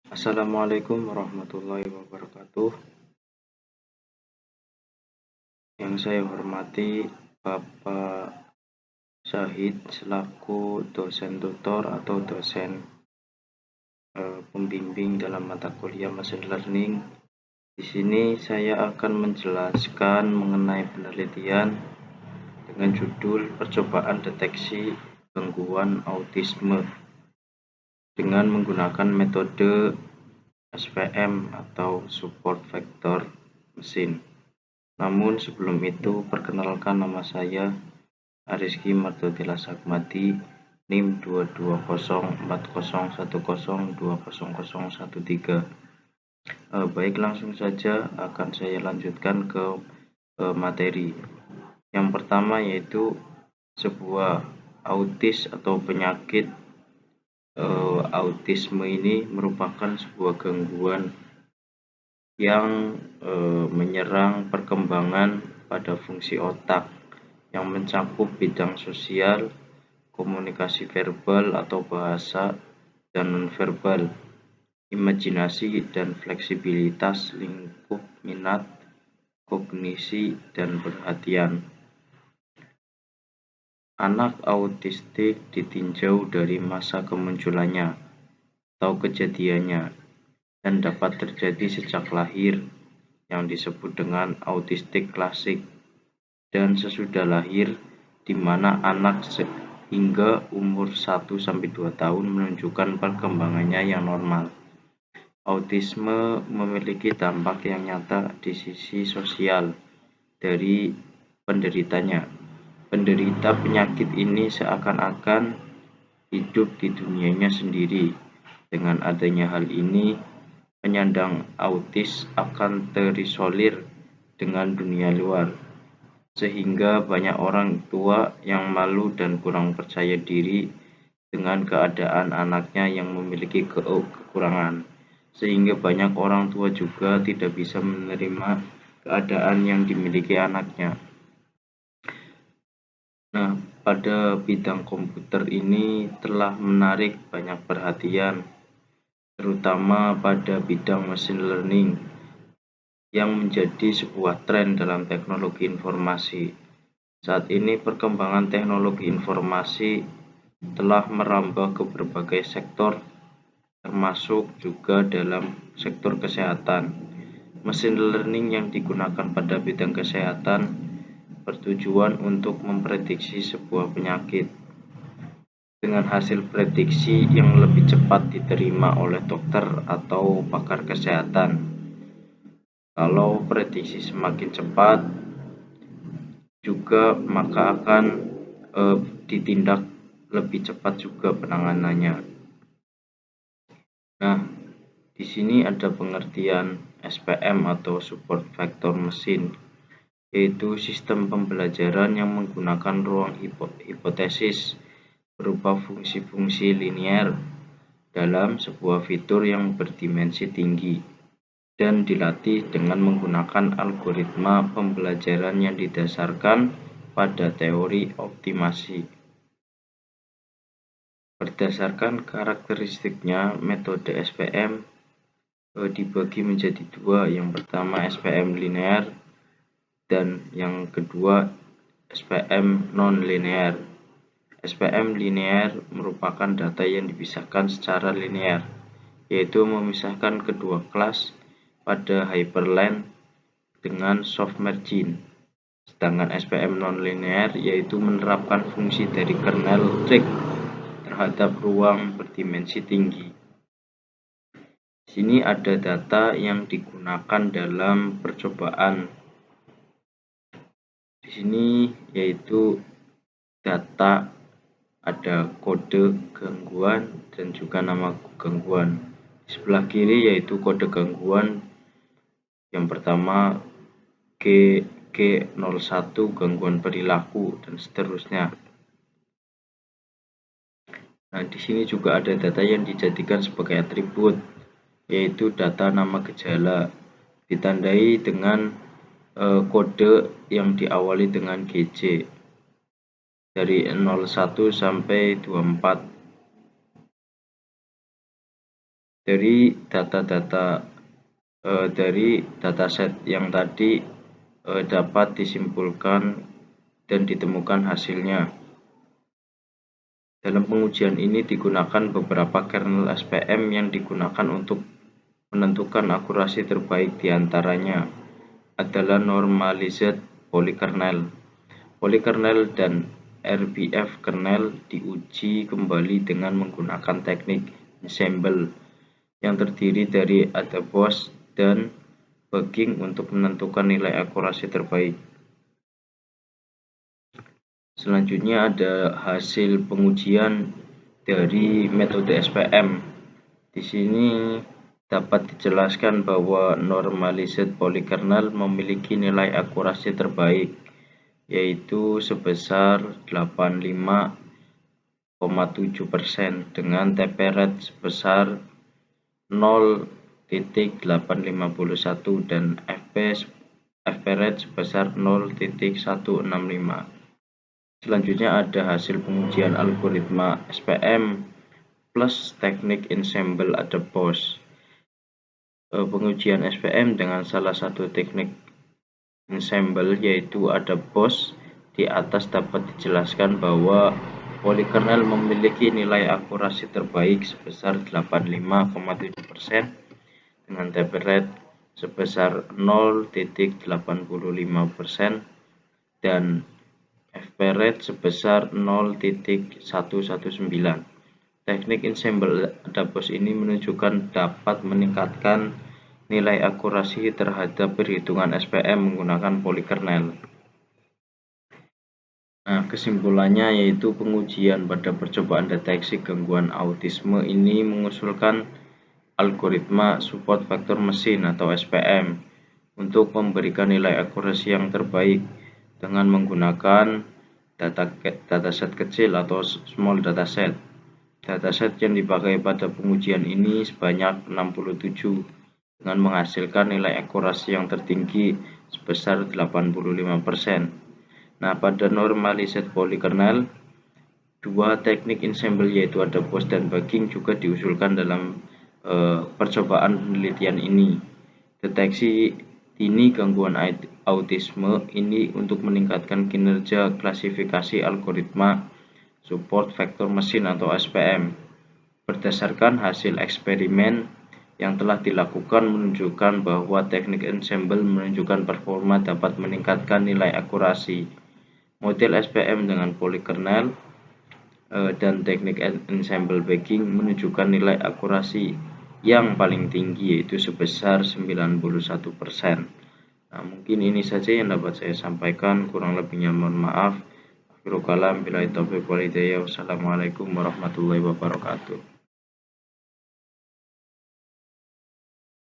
Assalamualaikum warahmatullahi wabarakatuh. Yang saya hormati Bapak Syahid selaku dosen tutor atau dosen pembimbing dalam mata kuliah Machine Learning. Di sini saya akan menjelaskan mengenai penelitian dengan judul Percobaan Deteksi Gangguan Autisme dengan menggunakan metode SVM atau Support Vector Machine. Namun sebelum itu, perkenalkan nama saya Ariski Mardotila Sakmadi, NIM 2204010200013. Baik, langsung saja akan saya lanjutkan ke materi. Yang pertama yaitu sebuah autis atau penyakit autisme ini merupakan sebuah gangguan yang menyerang perkembangan pada fungsi otak yang mencakup bidang sosial, komunikasi verbal atau bahasa dan nonverbal, imajinasi dan fleksibilitas lingkup minat, kognisi dan perhatian. Anak autistik ditinjau dari masa kemunculannya atau kejadiannya dan dapat terjadi sejak lahir yang disebut dengan autistik klasik dan sesudah lahir di mana anak hingga umur 1-2 tahun menunjukkan perkembangannya yang normal. Autisme memiliki dampak yang nyata di sisi sosial dari penderitanya. Penderita penyakit ini seakan-akan hidup di dunianya sendiri. Dengan adanya hal ini, penyandang autis akan terisolir dengan dunia luar, sehingga banyak orang tua yang malu dan kurang percaya diri dengan keadaan anaknya yang memiliki kekurangan, sehingga banyak orang tua juga tidak bisa menerima keadaan yang dimiliki anaknya. Nah, pada bidang komputer ini telah menarik banyak perhatian, terutama pada bidang machine learning yang menjadi sebuah tren dalam teknologi informasi. Saat ini perkembangan teknologi informasi telah merambah ke berbagai sektor, termasuk juga dalam sektor kesehatan. Machine learning yang digunakan pada bidang kesehatan bertujuan untuk memprediksi sebuah penyakit dengan hasil prediksi yang lebih cepat diterima oleh dokter atau pakar kesehatan. Kalau prediksi semakin cepat juga maka akan ditindak lebih cepat juga penanganannya. Nah, di sini ada pengertian SPM atau Support Vector Machine, yaitu sistem pembelajaran yang menggunakan ruang hipotesis berupa fungsi-fungsi linear dalam sebuah fitur yang berdimensi tinggi dan dilatih dengan menggunakan algoritma pembelajaran yang didasarkan pada teori optimasi. Berdasarkan karakteristiknya, metode SPM dibagi menjadi dua. Yang pertama SPM linear dan yang kedua SPM non-linear. SPM linear merupakan data yang dipisahkan secara linear, yaitu memisahkan kedua kelas pada hyperlink dengan soft margin. Sedangkan SPM non-linear yaitu menerapkan fungsi dari kernel trig terhadap ruang berdimensi tinggi. Di sini ada data yang digunakan dalam percobaan. Di sini yaitu data ada kode gangguan dan juga nama gangguan. Di sebelah kiri yaitu kode gangguan. Yang pertama G01 gangguan perilaku dan seterusnya. Nah, di sini juga ada data yang dijadikan sebagai atribut, yaitu data nama gejala, ditandai dengan kode yang diawali dengan GJ dari 01 sampai 24. Dari dataset yang tadi dapat disimpulkan dan ditemukan hasilnya. Dalam pengujian ini digunakan beberapa kernel SPM yang digunakan untuk menentukan akurasi terbaik. Di antaranya adalah normalized polykernel. Polykernel dan RBF kernel diuji kembali dengan menggunakan teknik ensemble yang terdiri dari Adabos dan Bagging untuk menentukan nilai akurasi terbaik. Selanjutnya ada hasil pengujian dari metode SPM. Di sini dapat dijelaskan bahwa normalized polykernel memiliki nilai akurasi terbaik, yaitu sebesar 85,7% dengan TP rate sebesar 0,851 dan FP rate sebesar 0,165. Selanjutnya ada hasil pengujian algoritma SPM plus teknik ensemble Adabos. Pengujian SPM dengan salah satu teknik ensemble yaitu Adabos. Di atas dapat dijelaskan bahwa polykernel memiliki nilai akurasi terbaik sebesar 85,7% dengan TP rate sebesar 0,85% dan FP rate sebesar 0,119. Teknik ensemble Adabos ini menunjukkan dapat meningkatkan nilai akurasi terhadap perhitungan SPM menggunakan polykernel. Nah, kesimpulannya yaitu pengujian pada percobaan deteksi gangguan autisme ini mengusulkan algoritma support vektor mesin atau SPM untuk memberikan nilai akurasi yang terbaik dengan menggunakan dataset kecil atau small dataset. Dataset yang dipakai pada pengujian ini sebanyak 67 dengan menghasilkan nilai akurasi yang tertinggi sebesar 85%. Nah, pada normalized polykernel, dua teknik ensemble yaitu Adabos dan Bagging juga diusulkan dalam percobaan penelitian ini. Deteksi dini gangguan autisme ini untuk meningkatkan kinerja klasifikasi algoritma support vektor mesin atau SPM. Berdasarkan hasil eksperimen yang telah dilakukan menunjukkan bahwa teknik ensemble menunjukkan performa dapat meningkatkan nilai akurasi. Model SPM dengan polykernel dan teknik ensemble Bagging menunjukkan nilai akurasi yang paling tinggi yaitu sebesar 91%. Nah, mungkin ini saja yang dapat saya sampaikan, kurang lebihnya mohon maaf. Akhirul kalam, billahi taufiq wal hidayah. Wassalamualaikum warahmatullahi wabarakatuh.